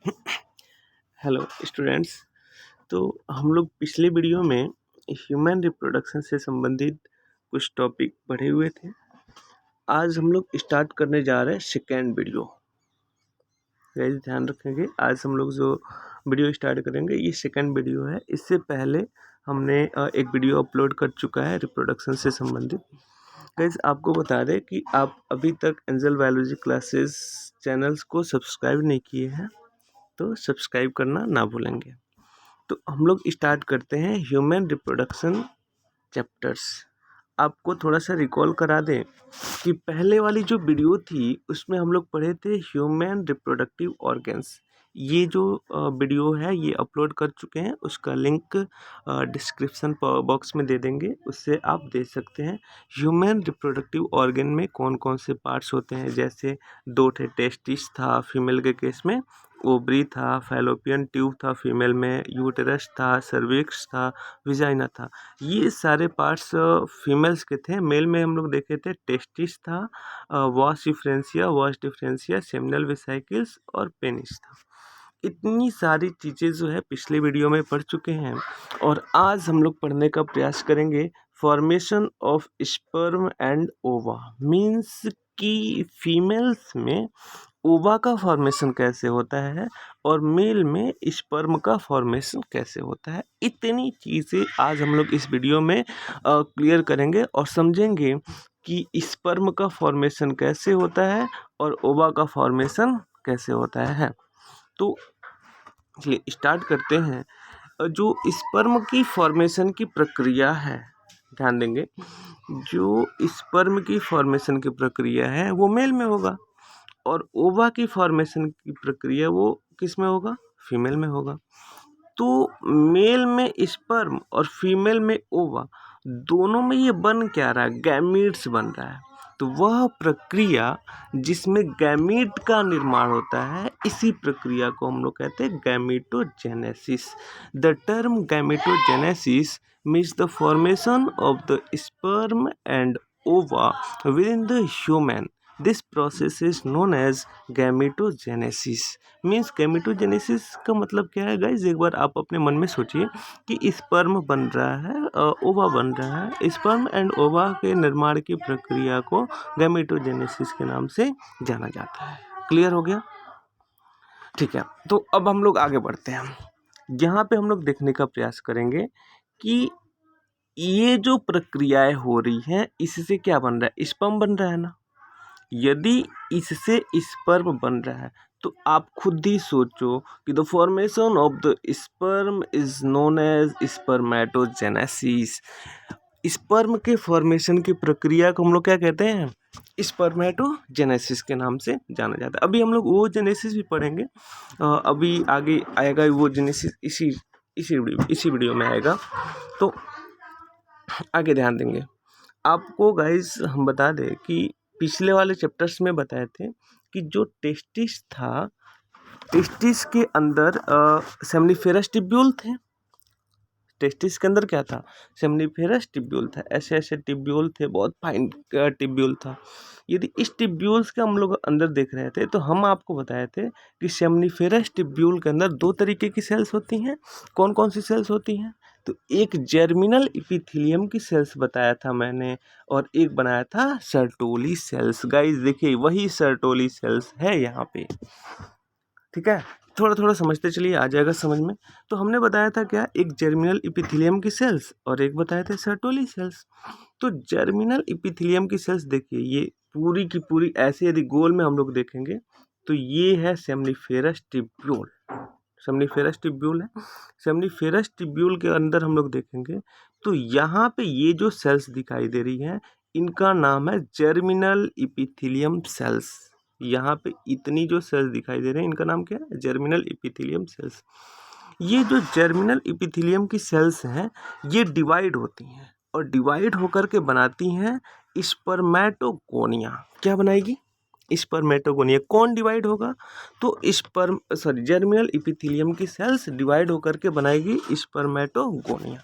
Hello students. तो हम लोग पिछले वीडियो में ह्यूमन रिप्रोडक्शन से संबंधित कुछ टॉपिक पढ़े हुए थे। आज हम लोग स्टार्ट करने जा रहे हैं सेकेंड वीडियो। गाइस ध्यान रखेंगे, आज हम लोग जो वीडियो स्टार्ट करेंगे ये सेकेंड वीडियो है। इससे पहले हमने एक वीडियो अपलोड कर चुका है रिप्रोडक्शन से संबंधित। गाइस आपको बता दें कि आप अभी तक एंजल बायोलॉजी क्लासेस चैनल्स को सब्सक्राइब नहीं किए हैं तो सब्सक्राइब करना ना भूलेंगे। तो हम लोग स्टार्ट करते हैं ह्यूमन रिप्रोडक्शन चैप्टर्स। आपको थोड़ा सा रिकॉल करा दें कि पहले वाली जो वीडियो थी उसमें हम लोग पढ़े थे ह्यूमन रिप्रोडक्टिव ऑर्गन्स। ये जो वीडियो है ये अपलोड कर चुके हैं, उसका लिंक डिस्क्रिप्शन बॉक्स में दे देंगे, उससे आप देख सकते हैं। ह्यूमन रिप्रोडक्टिव ऑर्गन में कौन कौन से पार्ट्स होते हैं, जैसे 2 थे टेस्टिस था फीमेल के केस में, ओवरी था, फैलोपियन ट्यूब था फीमेल में, यूटेरस था, सर्विक्स था, विजाइना था। ये सारे पार्ट्स फीमेल्स के थे। मेल में हम लोग देखे थे टेस्टिस था, वास डिफरेंशिया, सेमिनल वेसिकल्स और पेनिस था। इतनी सारी चीज़ें जो है पिछले वीडियो में पढ़ चुके हैं और आज हम लोग पढ़ने का प्रयास करेंगे फॉर्मेशन ऑफ स्पर्म एंड ओवा। मीन्स कि फीमेल्स में ओवा का फॉर्मेशन कैसे होता है और मेल में स्पर्म का फॉर्मेशन कैसे होता है। इतनी चीज़ें आज हम लोग इस वीडियो में क्लियर करेंगे और समझेंगे कि स्पर्म का फॉर्मेशन कैसे होता है और ओवा का फॉर्मेशन कैसे होता है। तो चलिए स्टार्ट करते हैं। जो स्पर्म की फॉर्मेशन की प्रक्रिया है, ध्यान देंगे, जो स्पर्म की फॉर्मेशन की प्रक्रिया है वो मेल में होगा और ओवा की फॉर्मेशन की प्रक्रिया वो किस में होगा, फीमेल में होगा। तो मेल में स्पर्म और फीमेल में ओवा, दोनों में ये बन क्या रहा है, गैमीट्स बन रहा है। तो वह प्रक्रिया जिसमें गैमीट का निर्माण होता है, इसी प्रक्रिया को हम लोग कहते हैं gametogenesis. The term gametogenesis means the formation of the sperm and ova within the human. This process is known as gametogenesis. Means gametogenesis का मतलब क्या है गाइज, एक बार आप अपने मन में सोचिए कि स्पर्म बन रहा है, ओवा बन रहा है। स्पर्म एंड ओवा के निर्माण की प्रक्रिया को गैमीटोजेनेसिस के नाम से जाना जाता है। क्लियर हो गया? ठीक है, तो अब हम लोग आगे बढ़ते हैं। यहाँ पे हम लोग देखने का प्रयास करेंगे कि ये जो प्रक्रियाएं हो रही हैं इससे क्या बन रहा है, स्पर्म बन रहा है ना। यदि इससे स्पर्म बन रहा है तो आप खुद ही सोचो कि the formation of the sperm is known as spermatogenesis. Sperm के फॉर्मेशन की प्रक्रिया को हम लोग क्या कहते हैं, स्पर्मेटोजेनेसिस के नाम से जाना जाता है। अभी हम लोग वो जेनेसिस भी पढ़ेंगे, अभी आगे आएगा वो जेनेसिस, इसी वीडियो में आएगा, तो आगे ध्यान देंगे। आपको गाइज हम बता दें कि पिछले वाले चैप्टर्स में बताए थे कि जो टेस्टिस था, टेस्टिस के अंदर सेमनीफेरस टिब्यूल थे। टेस्टिस के अंदर क्या था, सेमनीफेरस टिब्यूल था। ऐसे ऐसे टिब्यूल थे, बहुत फाइन टिब्यूल था। यदि इस टिब्यूल्स के हम लोग अंदर देख रहे थे तो हम आपको बताए थे कि सेमनीफेरस टिब्यूल के अंदर 2 तरीके की सेल्स होती हैं। कौन कौन सी सेल्स होती हैं? तो एक जर्मिनल इपिथीलियम की सेल्स बताया था मैंने और एक बनाया था सर्टोली सेल्स। गाइस देखिए वही सर्टोली सेल्स है यहाँ पे, ठीक है। थोड़ा थोड़ा समझते चलिए, आ जाएगा समझ में। तो हमने बताया था क्या, एक जर्मिनल इपिथीलियम की सेल्स और एक बताए थे सर्टोली सेल्स। तो जर्मिनल इपिथीलियम की सेल्स देखिए, ये पूरी की पूरी ऐसे यदि गोल में हम लोग देखेंगे तो ये है सेमनीफेरस टिब्यूल। सेमनीफेरस टिब्यूल है। सेमनीफेरस टिब्यूल के अंदर हम लोग देखेंगे तो यहाँ पे ये जो सेल्स दिखाई दे रही हैं इनका नाम है जर्मिनल इपिथीलियम सेल्स। यहाँ पे इतनी जो सेल्स दिखाई दे रहे हैं इनका नाम क्या है, जर्मिनल इपिथीलियम सेल्स। ये जो जर्मिनल इपिथीलियम की सेल्स हैं ये डिवाइड होती हैं और डिवाइड होकर के बनाती हैं स्पर्मेटोगोनिया। क्या बनाएगी, स्पर्मेटोगोनिया। कौन डिवाइड होगा, तो जर्मिनल इपिथीलियम की सेल्स डिवाइड होकर के बनाएगी स्पर्मेटोगोनिया।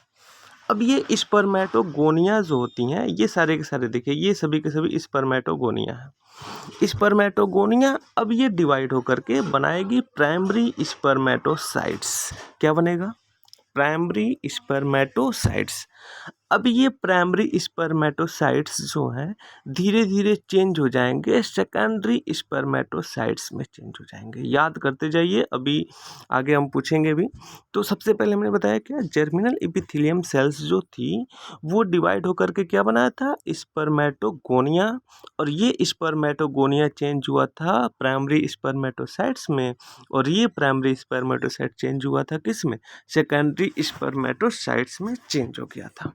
अब ये स्पर्मेटोगोनिया जो होती हैं, ये सारे के सारे देखिए, ये सभी के सभी स्पर्मेटोगोनिया हैं। स्पर्मेटोगोनिया अब ये डिवाइड होकर के बनाएगी प्राइमरी स्पर्मेटोसाइट्स। क्या बनेगा? Primary spermatocytes. अब ये प्राइमरी स्पर्मेटोसाइट्स जो हैं धीरे धीरे चेंज हो जाएंगे, सेकेंडरी स्पर्मेटोसाइट्स में चेंज हो जाएंगे। याद करते जाइए, अभी आगे हम पूछेंगे भी। तो सबसे पहले हमने बताया क्या, जर्मिनल एपिथेलियम सेल्स जो थी वो डिवाइड होकर के क्या बनाया था, स्पर्मेटोगोनिया। और ये स्पर्मेटोगोनिया चेंज हुआ था प्राइमरी स्पर्मेटोसाइट्स में, और ये प्राइमरी स्पर्मेटोसाइट चेंज हुआ था किस में, सेकेंडरी स्पर्मेटोसाइट्स में चेंज हो गया था।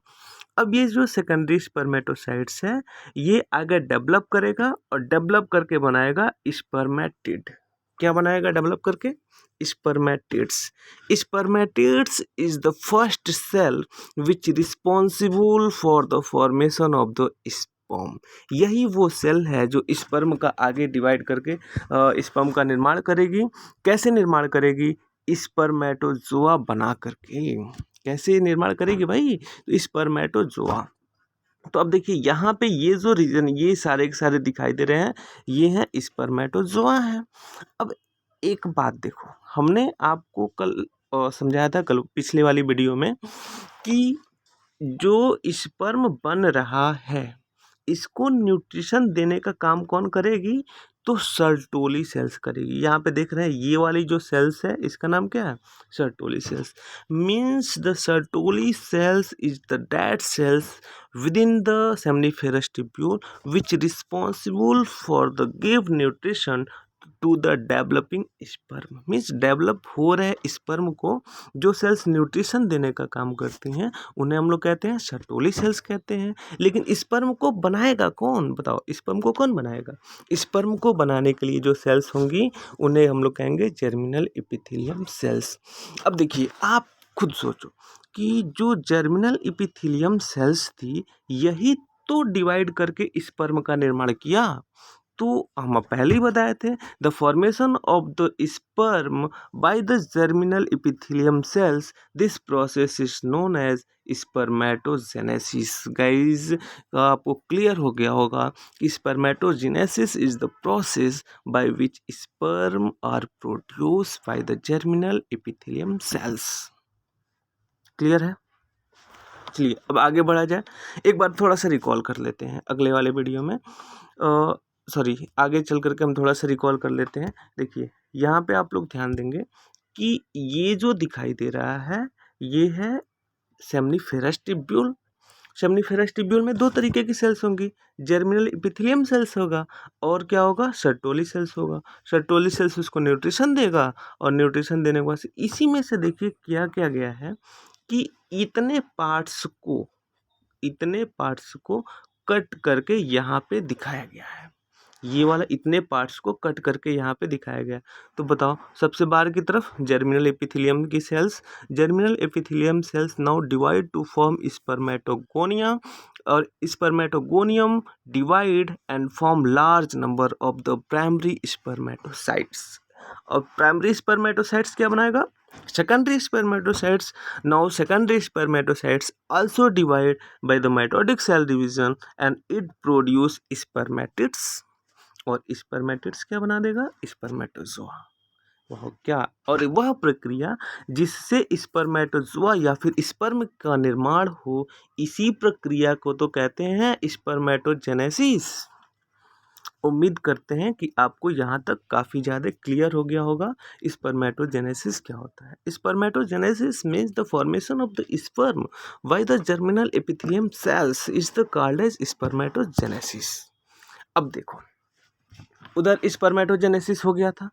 अब ये जो सेकेंडरी स्पर्मेटोसाइट्स है ये आगे डेवलप करेगा और डेवलप करके बनाएगा स्पर्मेटिड। क्या बनाएगा डेवलप करके? Spermatids. Spermatids is the first cell which responsible for the formation of the sperm. यही वो सेल है जो स्पर्म का आगे डिवाइड करके स्पर्म का निर्माण करेगी। कैसे निर्माण करेगी? स्पर्मेटोजोआ बना करके। कैसे निर्माण करेगी भाई? तो स्पर्मेटोजोआ। तो अब देखिए यहाँ पे ये जो रीजन ये सारे के सारे दिखाई दे रहे हैं, ये हैं स्पर्मेटोजोआ हैं। अब एक बात देखो, हमने आपको कल समझाया था, कल पिछले वाली वीडियो में, कि जो स्पर्म बन रहा है इसको न्यूट्रिशन देने का काम कौन करेगी? तो सर्टोली सेल्स करेगी। यहाँ पे देख रहे हैं ये वाली जो सेल्स है इसका नाम क्या है? Sertoli cells. Means the Sertoli cells is the dead cells within the seminiferous tubule which responsible for the give nutrition to the developing sperm. Means develop हो रहे स्पर्म को जो सेल्स न्यूट्रिशन देने का काम करती हैं उन्हें हम लोग कहते हैं सर्टोली सेल्स कहते हैं। लेकिन स्पर्म को बनाएगा कौन? बताओ, स्पर्म को कौन बनाएगा? स्पर्म को बनाने के लिए जो सेल्स होंगी उन्हें हम लोग कहेंगे जर्मिनल एपिथेलियम सेल्स। अब देखिए, आप खुद सोचो कि जो जर्मिनल एपिथेलियम सेल्स थी यही तो डिवाइड करके स्पर्म का निर्माण किया। तो हम पहले ही बताए थे, the formation of the sperm by the germinal epithelium cells, this process is known as spermatogenesis. Guys, आपको क्लियर हो गया होगा कि spermatogenesis is the process by which sperm are produce by the germinal epithelium cells. Clear है? चलिए अब आगे बढ़ा जाए। एक बार थोड़ा सा रिकॉल कर लेते हैं अगले वाले वीडियो में। आगे चल करके हम थोड़ा सा रिकॉल कर लेते हैं। देखिए यहाँ पे आप लोग ध्यान देंगे कि ये जो दिखाई दे रहा है ये है सेमनीफेरस ट्यूब्यूल। सेमनीफेरस ट्यूब्यूल में दो तरीके की सेल्स होंगी, जर्मिनल एपिथेलियम सेल्स होगा और क्या होगा, सर्टोली सेल्स होगा। सर्टोली सेल्स उसको न्यूट्रिशन देगा और न्यूट्रिशन देने के बाद इसी में से देखिए क्या क्या गया है कि इतने पार्ट्स को कट करके यहाँ पे दिखाया गया है। ये वाला इतने पार्ट्स को कट करके यहाँ पे दिखाया गया। तो बताओ, सबसे बाहर की तरफ जर्मिनल एपिथेलियम की cells. Germinal epithelium cells now divide to form spermatogonia, और spermatogonium divide and form large number of the primary spermatocytes. और प्राइमरी स्पर्मेटोसाइट्स क्या बनाएगा? Secondary spermatocytes. Now secondary spermatocytes also divide by the mitotic cell division and it produce spermatids, और spermatids क्या बना देगा? Spermatozoa. वह क्या? और वह प्रक्रिया जिससे स्पर्मेटोजोआ या फिर स्पर्म का निर्माण हो, इसी प्रक्रिया को तो कहते हैं स्पर्मेटोजेनेसिस। उम्मीद करते हैं कि आपको यहाँ तक काफ़ी ज़्यादा क्लियर हो गया होगा स्पर्मेटोजेनेसिस क्या होता है। Spermatogenesis means the formation of the sperm by the germinal epithelium cells is the called as spermatogenesis. अब देखो, उधर स्पर्मेटोजेनेसिस हो गया था,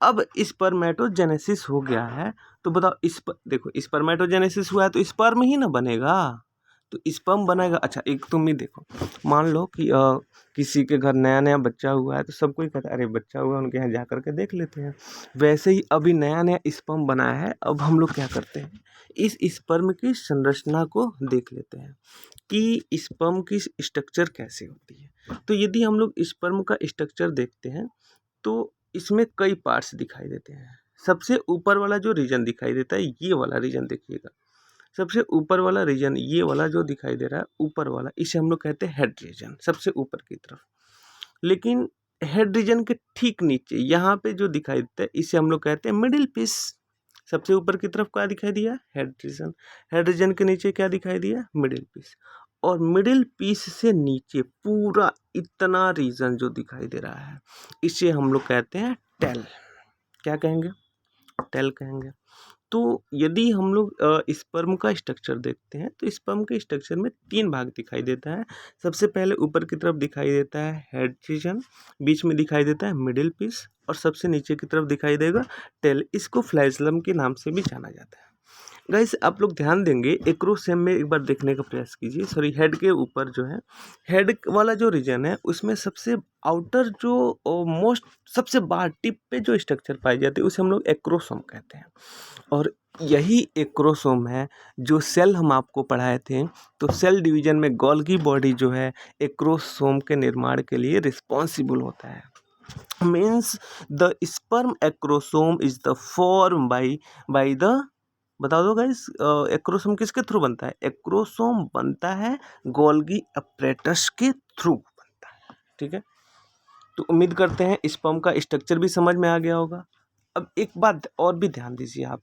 अब स्पर्मेटोजेनेसिस हो गया है, तो बताओ देखो स्पर्मेटोजेनेसिस हुआ है तो स्पर्म ही ना बनेगा, तो स्पर्म बनेगा। अच्छा एक तुम ही देखो, मान लो कि किसी के घर नया नया बच्चा हुआ है तो सब कोई कहता है अरे बच्चा हुआ, उनके यहाँ जा कर के देख लेते हैं। वैसे ही अभी नया नया स्पर्म बना है, अब हम लोग क्या करते हैं, इस स्पर्म की संरचना को देख लेते हैं कि स्पर्म की स्ट्रक्चर कैसे होती है। तो यदि हम लोग स्पर्म का स्ट्रक्चर देखते हैं तो इसमें कई पार्ट्स दिखाई देते हैं। सबसे ऊपर वाला जो रीजन दिखाई देता है, ये वाला रीजन देखिएगा, सबसे ऊपर वाला रीजन, ये वाला जो दिखाई दे रहा है ऊपर वाला, इसे हम लोग कहते हैं हेड रीजन, सबसे ऊपर की तरफ। लेकिन हेड रीजन के ठीक नीचे यहाँ पे जो दिखाई देता है इसे हम लोग कहते हैं मिडिल पीस। सबसे ऊपर की तरफ क्या दिखाई दिया? Head region. हेड रीजन के नीचे क्या दिखाई दिया? Middle piece. और मिडिल पीस से नीचे पूरा इतना रीजन जो दिखाई दे रहा है इसे हम लोग कहते हैं टेल। क्या कहेंगे? टेल कहेंगे। तो यदि हम लोग स्पर्म का स्ट्रक्चर देखते हैं तो स्पर्म के स्ट्रक्चर में 3 भाग दिखाई देता है। सबसे पहले ऊपर की तरफ दिखाई देता है हेड रीजन, बीच में दिखाई देता है मिडिल पीस और सबसे नीचे की तरफ दिखाई देगा टेल। इसको फ्लैजलम के नाम से भी जाना जाता है। गाइस आप लोग ध्यान देंगे, एक्रोसेम में एक बार देखने का प्रयास कीजिए। सॉरी, हेड के ऊपर जो है, हेड वाला जो रीजन है उसमें सबसे आउटर जो मोस्ट सबसे बाहर टिप पे जो स्ट्रक्चर पाई जाती है उसे हम लोग एक्रोसोम कहते हैं। और यही एक्रोसोम है जो सेल हम आपको पढ़ाए थे। तो सेल डिवीजन में गोल्गी बॉडी जो है एक्रोसोम के निर्माण के लिए रिस्पॉन्सिबल होता है। Means the sperm acrosome is the form by the, बता दो गाइस, एक्रोसोम किसके थ्रू बनता है? एक्रोसोम बनता है गोल्गी अपरेटस के थ्रू बनता है। ठीक है, तो उम्मीद करते हैं स्पर्म का स्ट्रक्चर भी समझ में आ गया होगा। अब एक बात और भी ध्यान दीजिए आप,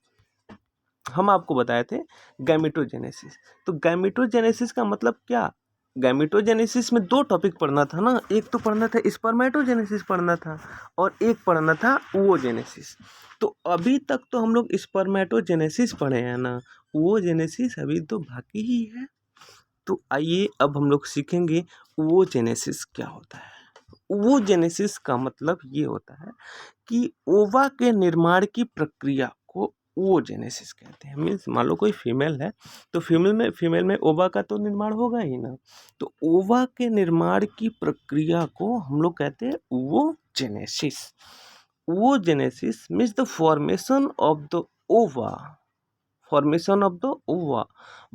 हम आपको बताए थे गैमेटोजेनेसिस। तो गैमेटोजेनेसिस का मतलब क्या? गैमेटोजेनेसिस में 2 टॉपिक पढ़ना था ना, एक तो पढ़ना था स्पर्मेटोजेनेसिस पढ़ना था और एक पढ़ना था ओवोजेनेसिस। तो अभी तक तो हम लोग स्पर्मेटोजेनेसिस पढ़े हैं ना, ओवोजेनेसिस अभी तो बाकी ही है। तो आइए अब हम लोग सीखेंगे ओवोजेनेसिस क्या होता है। ओवोजेनेसिस का मतलब ये होता है कि ओवा के निर्माण की प्रक्रिया को ओवोजेनेसिस कहते हैं। मीन्स मान लो कोई फीमेल है तो फीमेल में ओवा का तो निर्माण होगा ही ना, तो ओवा के निर्माण की प्रक्रिया को हम लोग कहते हैं oogenesis. Oogenesis means the formation of the ova, formation of the ova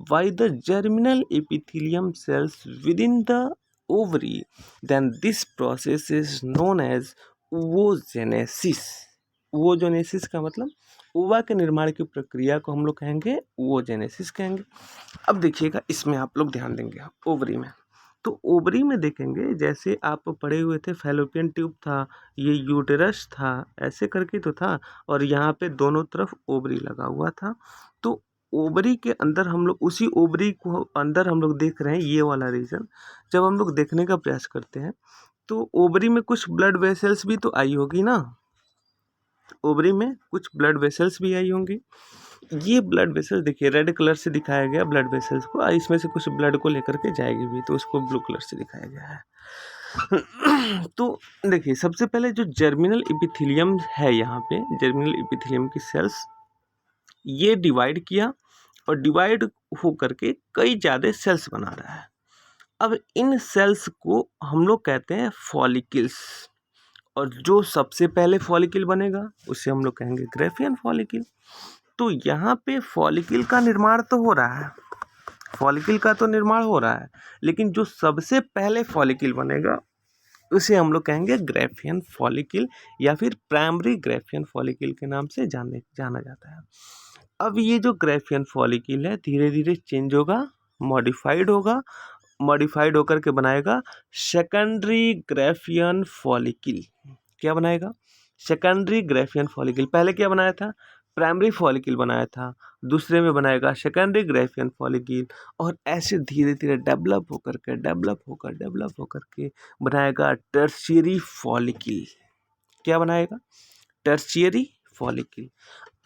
by the germinal epithelium cells within the ovary, then this process is known as oogenesis। oogenesis का मतलब ओवा के निर्माण की प्रक्रिया को हम लोग कहेंगे oogenesis कहेंगे। अब देखिएगा, इसमें आप लोग ध्यान देंगे ओवरी में। तो ओवरी में देखेंगे, जैसे आप पढ़े हुए थे फैलोपियन ट्यूब था, ये यूटेरस था, ऐसे करके तो था, और यहाँ पे दोनों तरफ ओवरी लगा हुआ था। तो ओवरी के अंदर हम लोग, उसी ओवरी को अंदर हम लोग देख रहे हैं ये वाला रीजन। जब हम लोग देखने का प्रयास करते हैं तो ओवरी में कुछ ब्लड वेसल्स भी तो आई होगी ना, ओवरी में कुछ ब्लड वेसल्स भी आई होंगी। ये ब्लड वेसल्स देखिए रेड कलर से दिखाया गया ब्लड वेसल्स को, इसमें से कुछ ब्लड को लेकर के जाएगी भी, तो उसको ब्लू कलर से दिखाया गया है। तो देखिए, सबसे पहले जो जर्मिनल एपिथेलियम है, यहाँ पे जर्मिनल एपिथेलियम की सेल्स ये डिवाइड किया और डिवाइड हो करके कई ज़्यादा सेल्स बना रहा है। अब इन सेल्स को हम लोग कहते हैं फॉलिकल्स, और जो सबसे पहले फॉलिकल बनेगा उसे हम लोग कहेंगे ग्रेफियन फॉलिकल। तो यहाँ पे फॉलिकल का निर्माण तो हो रहा है, फॉलिकल का तो निर्माण हो रहा है, लेकिन जो सबसे पहले फॉलिकल बनेगा उसे हम लोग कहेंगे ग्रेफियन फॉलिकल, या फिर प्राइमरी ग्रेफियन फॉलिकल के नाम से जाना जाता है। अब ये जो ग्रेफियन फॉलिकल है धीरे धीरे चेंज होगा, मॉडिफाइड होगा, मॉडिफाइड होकर के बनाएगा सेकेंडरी ग्रेफियन फॉलिकल। क्या बनाएगा? Secondary Graafian follicle. पहले क्या बनाया था? प्राइमरी फॉलिकल बनाया था, दूसरे में बनाएगा सेकेंडरी ग्रेफियन फॉलिकल, और ऐसे धीरे धीरे डेवलप होकर के बनाएगा टर्शियरी फॉलिकल। क्या बनाएगा? Tertiary follicle.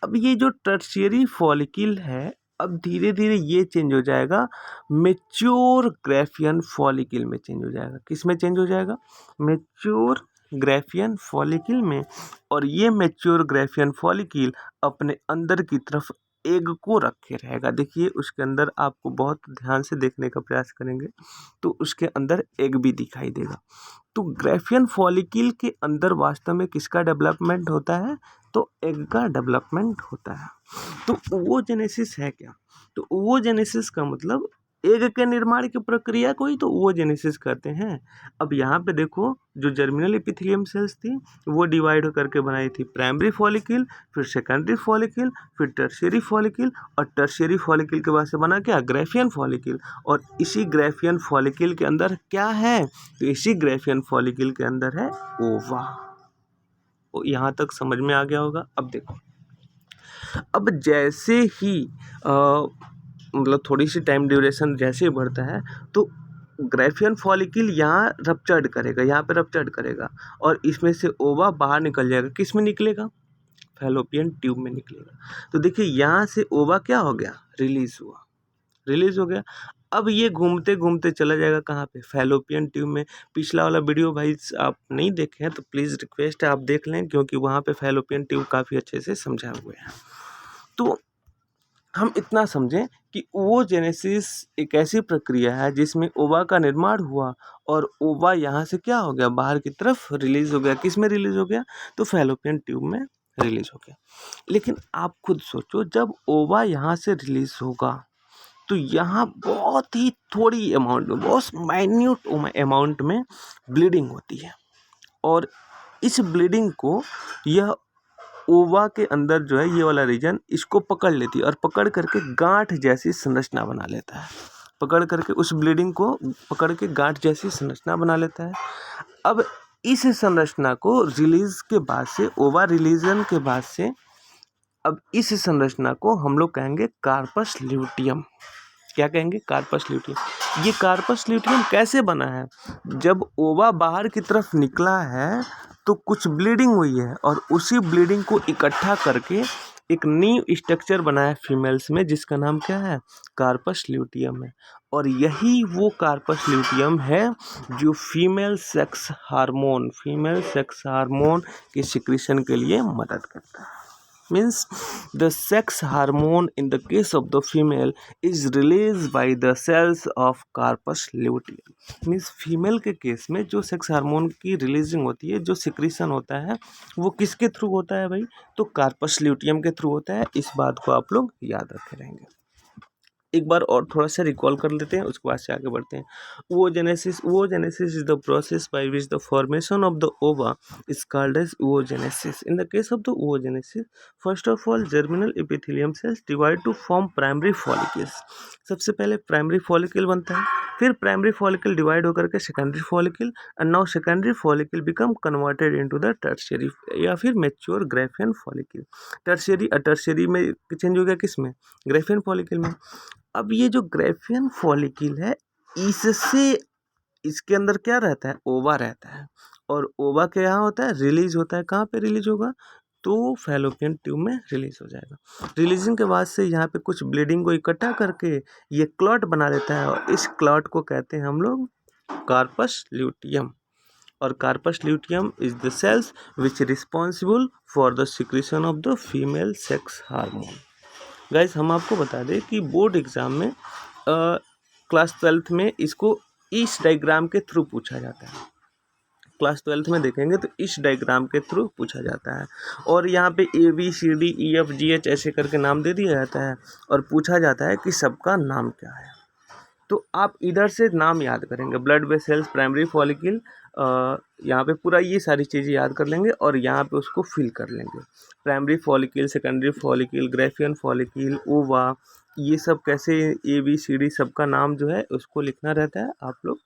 अब ये जो टर्शियरी फॉलिकल है, अब धीरे धीरे ये चेंज हो जाएगा मैच्योर ग्रेफियन फॉलिकल में चेंज हो जाएगा। किस में चेंज हो जाएगा? मैच्योर ग्रेफियन फॉलिकल में। और ये मैच्योर ग्रेफियन फॉलिकल अपने अंदर की तरफ एग को रखे रहेगा। देखिए उसके अंदर, आपको बहुत ध्यान से देखने का प्रयास करेंगे तो उसके अंदर एग भी दिखाई देगा। तो ग्रेफियन फॉलिकल के अंदर वास्तव में किसका डेवलपमेंट होता है? तो एग का डेवलपमेंट होता है। तो ओवोजेनेसिस है क्या? तो ओवोजेनेसिस का मतलब एग के निर्माण की प्रक्रिया को ही तो oogenesis कहते हैं। अब यहाँ पे देखो, जो जर्मिनल एपिथेलियम सेल्स थी वो डिवाइड करके बनाई थी प्राइमरी फॉलिकल, फिर सेकेंडरी फॉलिकल, फिर टर्शियरी फॉलिकल, और टर्शियरी फॉलिकल के बाद से बना क्या, ग्राफियन फॉलिकल। और इसी ग्राफियन फॉलिकल के अंदर क्या है, तो इसी ग्राफियन फॉलिकल के अंदर है ओवा। यहाँ तक समझ में आ गया होगा। अब देखो, अब जैसे ही मतलब थोड़ी सी टाइम ड्यूरेशन जैसे ही बढ़ता है तो ग्राफियन फॉलिकल यहाँ रप्चर्ड करेगा, यहाँ पे रप्चर्ड करेगा, और इसमें से ओवा बाहर निकल जाएगा। किस में निकलेगा, फैलोपियन ट्यूब में निकलेगा। तो देखिए यहाँ से ओवा क्या हो गया, रिलीज हुआ, रिलीज हो गया। अब ये घूमते घूमते चला जाएगा कहाँ पे, फैलोपियन ट्यूब में। पिछला वाला वीडियो भाई आप नहीं देखे हैं तो प्लीज़ रिक्वेस्ट है आप देख लें, क्योंकि वहाँ पे फैलोपियन ट्यूब काफ़ी अच्छे से समझा हुए हैं। तो हम इतना समझें कि oogenesis एक ऐसी प्रक्रिया है जिसमें ओवा का निर्माण हुआ, और ओवा यहाँ से क्या हो गया, बाहर की तरफ रिलीज हो गया। किस में रिलीज हो गया, तो फैलोपियन ट्यूब में रिलीज हो गया। लेकिन आप खुद सोचो, जब ओवा यहाँ से रिलीज होगा तो यहाँ बहुत ही थोड़ी अमाउंट में, बहुत माइन्यूट अमाउंट में ब्लीडिंग होती है, और इस ब्लीडिंग को यह ओवा के अंदर जो है ये वाला रीजन इसको पकड़ लेती है, और पकड़ करके गांठ जैसी संरचना बना लेता है। पकड़ करके उस ब्लीडिंग को पकड़ के गांठ जैसी संरचना बना लेता है। अब इस संरचना को रिलीज के बाद से, ओवा रिलीजन के बाद से, अब इस संरचना को हम लोग कहेंगे कार्पस ल्यूटियम। क्या कहेंगे, कार्पस ल्यूटियम। ये कार्पस ल्यूटियम कैसे बना है, जब ओवा बाहर की तरफ निकला है तो कुछ ब्लीडिंग हुई है, और उसी ब्लीडिंग को इकट्ठा करके एक न्यू स्ट्रक्चर बना है फीमेल्स में, जिसका नाम क्या है, कार्पस ल्यूटियम है। और यही वो कार्पस ल्यूटियम है जो फीमेल सेक्स हार्मोन के सिक्रीशन के लिए मदद करता है। Means the sex hormone in the case of the female is released by the cells of corpus luteum. Means female के केस में जो सेक्स हार्मोन की रिलीजिंग होती है, जो सिक्रीशन होता है, वो किसके थ्रू होता है भाई, तो कार्पस ल्यूटियम के थ्रू होता है। इस बात को आप लोग याद रखे रहेंगे। एक बार और थोड़ा सा रिकॉल कर लेते हैं, उसके बाद से आगे बढ़ते हैं। oogenesis is the process by which the formation of the ova is called as oogenesis. In the case of the oogenesis, first of all germinal epithelium cells divide to form primary follicles. सबसे पहले primary follicle बनता है, फिर primary follicle divide होकर के secondary follicle, and now secondary follicle become converted into the tertiary या फिर mature Graafian follicle. Tertiary में चेंज हो गया, किस में, ग्राफियन फॉलिकल में। अब ये जो ग्राफियन फॉलिकल है, इससे इसके अंदर क्या रहता है, ओवा रहता है, और ओवा के यहाँ होता है, रिलीज होता है। कहाँ पे रिलीज होगा, तो फैलोपियन ट्यूब में रिलीज हो जाएगा। रिलीजिंग के बाद से यहाँ पे कुछ ब्लीडिंग को इकट्ठा करके ये क्लॉट बना देता है, और इस क्लॉट को कहते हैं हम लोग कार्पस ल्यूटियम। और corpus luteum is the cells which responsible for the secretion of the female sex hormone. Guys, हम आपको बता दें कि बोर्ड एग्ज़ाम में क्लास 12th में इसको इस डायग्राम के थ्रू पूछा जाता है। क्लास 12th में देखेंगे तो इस डायग्राम के थ्रू पूछा जाता है, और यहाँ पे ABCDEFGH ऐसे करके नाम दे दिया जाता है, और पूछा जाता है कि सबका नाम क्या है। तो आप इधर से नाम याद करेंगे, ब्लड वेसल्स, प्राइमरी फॉलिकल, यहाँ पे पूरा ये सारी चीज़ें याद कर लेंगे, और यहाँ पे उसको फिल कर लेंगे। Primary follicle, secondary follicle, Graafian follicle, ओवा, ये सब कैसे ABCD सबका नाम जो है उसको लिखना रहता है। आप लोग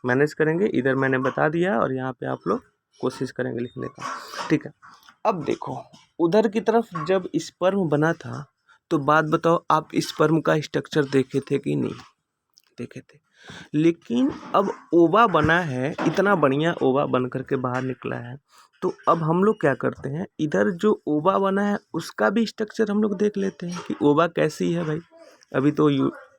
मैनेज करेंगे, इधर मैंने बता दिया, और यहाँ पे आप लोग कोशिश करेंगे लिखने का, ठीक है। अब देखो, उधर की तरफ जब स्पर्म बना था तो बात बताओ, आप स्पर्म का स्ट्रक्चर देखे थे कि नहीं देखे थे। लेकिन अब ओवा बना है, इतना बढ़िया ओवा बन करके बाहर निकला है, तो अब हम लोग क्या करते हैं, इधर जो ओवा बना है उसका भी स्ट्रक्चर हम लोग देख लेते हैं कि ओवा कैसी है भाई। अभी तो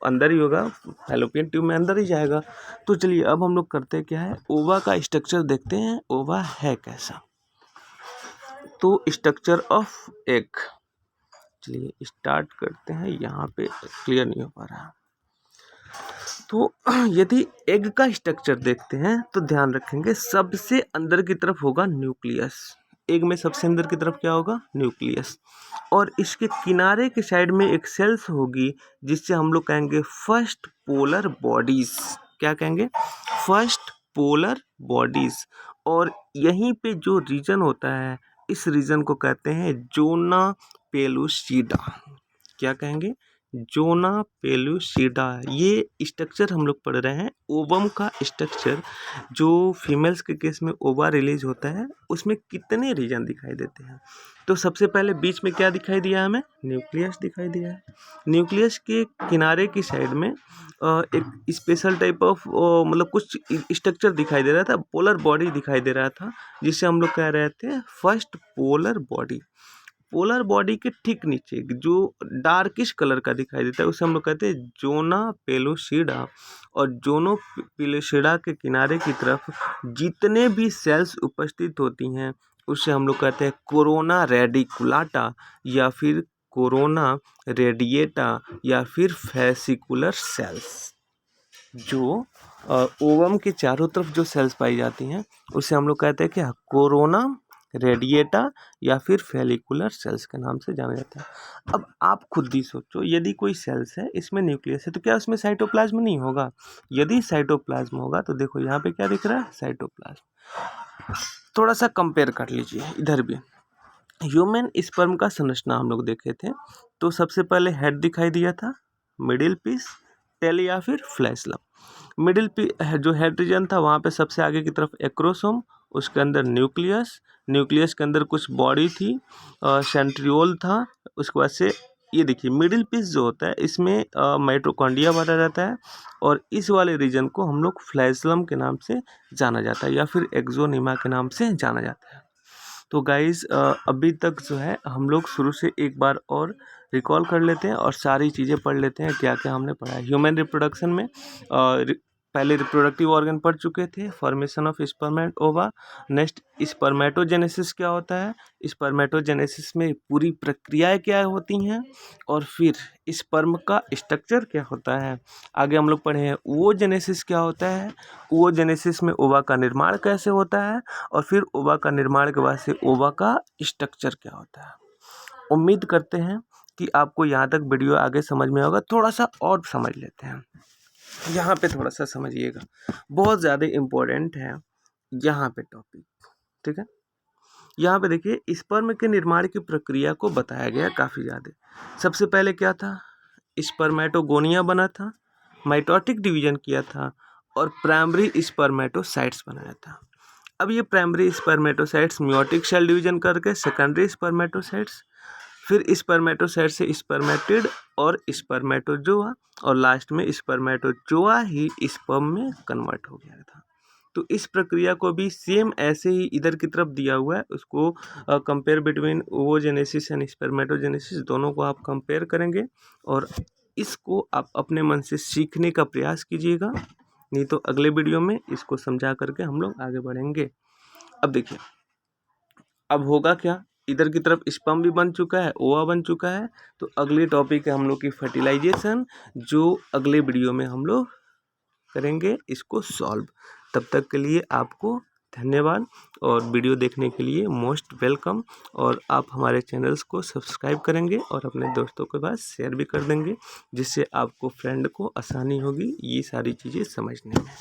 अंदर ही होगा, फैलोपियन ट्यूब में अंदर ही जाएगा। तो चलिए अब हम लोग करते हैं क्या है, ओवा का स्ट्रक्चर देखते हैं, ओवा है कैसा। तो स्ट्रक्चर ऑफ एग, चलिए स्टार्ट करते हैं। यहाँ पे क्लियर नहीं हो पा रहा। तो यदि एग का स्ट्रक्चर देखते हैं तो ध्यान रखेंगे, सबसे अंदर की तरफ होगा न्यूक्लियस। एग में सबसे अंदर की तरफ क्या होगा, न्यूक्लियस, और इसके किनारे के साइड में एक सेल्स होगी जिससे हम लोग कहेंगे फर्स्ट पोलर बॉडीज। क्या कहेंगे? First polar bodies. और यहीं पे जो रीजन होता है, इस रीजन को कहते हैं जोना पेलुसिडा। क्या कहेंगे? Zona pellucida. ये स्ट्रक्चर हम लोग पढ़ रहे हैं, ओवम का स्ट्रक्चर। जो फीमेल्स के केस में ओवा रिलीज होता है, उसमें कितने रीजन दिखाई देते हैं? तो सबसे पहले बीच में क्या दिखाई दिया हमें? न्यूक्लियस दिखाई दिया है। न्यूक्लियस के किनारे की साइड में एक स्पेशल टाइप ऑफ मतलब कुछ स्ट्रक्चर दिखाई दे रहा था, पोलर बॉडी दिखाई दे रहा था, जिसे हम लोग कह रहे थे first polar body. Polar body के ठीक नीचे जो डार्किश कलर का दिखाई देता है, उसे हम लोग कहते हैं जोना पेलुसिडा। और जोनो पेलुसिडा के किनारे की तरफ जितने भी सेल्स उपस्थित होती हैं, उसे हम लोग कहते हैं कोरोना रेडिकुलाटा, या फिर कोरोना रेडिएटा, या फिर फेसिकुलर सेल्स। जो ओवम के चारों तरफ जो सेल्स पाई जाती हैं, उसे हम लोग कहते हैं क्या? कोरोना रेडिएटा, या फिर फेलिकुलर सेल्स के नाम से जाना जाता है। अब आप खुद ही सोचो, यदि कोई सेल्स है, इसमें न्यूक्लियस है, तो क्या उसमें साइटोप्लाज्म नहीं होगा? यदि साइटोप्लाज्म होगा तो देखो यहाँ पे क्या दिख रहा है? साइटोप्लाज्म। थोड़ा सा कंपेयर कर लीजिए इधर भी। ह्यूमन स्पर्म का संरचना हम लोग देखे थे, तो सबसे पहले हेड दिखाई दिया था, मिडिल पीस, टेल या फिर फ्लैशलम। मिडिल जो हेड रीजन था, वहाँ पे सबसे आगे की तरफ एक्रोसोम, उसके अंदर न्यूक्लियस, न्यूक्लियस के अंदर कुछ बॉडी थी, सेंट्रियोल था। उसके बाद से ये देखिए मिडिल पीस जो होता है, इसमें माइटोकॉन्ड्रिया भरा रहता है, और इस वाले रीजन को हम लोग फ्लैशलम के नाम से जाना जाता है, या फिर एक्सोनिमा के नाम से जाना जाता है। तो गाइज़ अभी तक जो है हम लोग शुरू से एक बार और रिकॉल कर लेते हैं और सारी चीज़ें पढ़ लेते हैं, क्या क्या हमने पढ़ा है। ह्यूमन रिप्रोडक्शन में पहले रिप्रोडक्टिव ऑर्गन पढ़ चुके थे, फॉर्मेशन ऑफ स्पर्म एंड ओवा। नेक्स्ट स्पर्मेटोजेनेसिस क्या होता है, स्पर्मेटोजेनेसिस में पूरी प्रक्रियाएं क्या होती हैं, और फिर स्पर्म का स्ट्रक्चर क्या होता है। आगे हम लोग पढ़े हैं ओवोजेनेसिस क्या होता है, ओवोजेनेसिस में ओवा का निर्माण कैसे होता है, और फिर ओवा का निर्माण के बाद से ओवा का स्ट्रक्चर क्या होता है। उम्मीद करते हैं कि आपको यहाँ तक वीडियो आगे समझ में होगा। थोड़ा सा और समझ लेते हैं, यहाँ पे थोड़ा सा समझिएगा, बहुत ज़्यादा इम्पोर्टेंट है यहाँ पे टॉपिक, ठीक है। यहाँ पे देखिए स्पर्म के निर्माण की प्रक्रिया को बताया गया काफ़ी ज़्यादा। सबसे पहले क्या था? स्पर्मेटोगोनिया बना था, माइटोटिक डिवीजन किया था, और प्राइमरी स्पर्मेटोसाइट्स बनाया था। अब ये primary spermatocytes meiotic cell division करके सेकेंडरी स्पर्मेटोसाइट्स, फिर स्पर्मेटोसाइट से स्पर्मेटिड और स्पर्मेटोजोआ, और लास्ट में स्पर्मेटोजोआ ही स्पर्म में कन्वर्ट हो गया था। तो इस प्रक्रिया को भी सेम ऐसे ही इधर की तरफ दिया हुआ है, उसको कंपेयर बिटवीन ओवोजेनेसिस एंड स्पर्मेटोजेनेसिस, दोनों को आप कंपेयर करेंगे, और इसको आप अपने मन से सीखने का प्रयास कीजिएगा, नहीं तो अगले वीडियो में इसको समझा करके हम लोग आगे बढ़ेंगे। अब देखिए अब होगा क्या, इधर की तरफ स्पर्म भी बन चुका है, ओवा बन चुका है, तो अगली टॉपिक है हम लोग की फर्टिलाइजेशन, जो अगले वीडियो में हम लोग करेंगे इसको सॉल्व। तब तक के लिए आपको धन्यवाद, और वीडियो देखने के लिए मोस्ट वेलकम। और आप हमारे चैनल्स को सब्सक्राइब करेंगे और अपने दोस्तों के पास शेयर भी कर देंगे, जिससे आपको फ्रेंड को आसानी होगी ये सारी चीज़ें समझने में।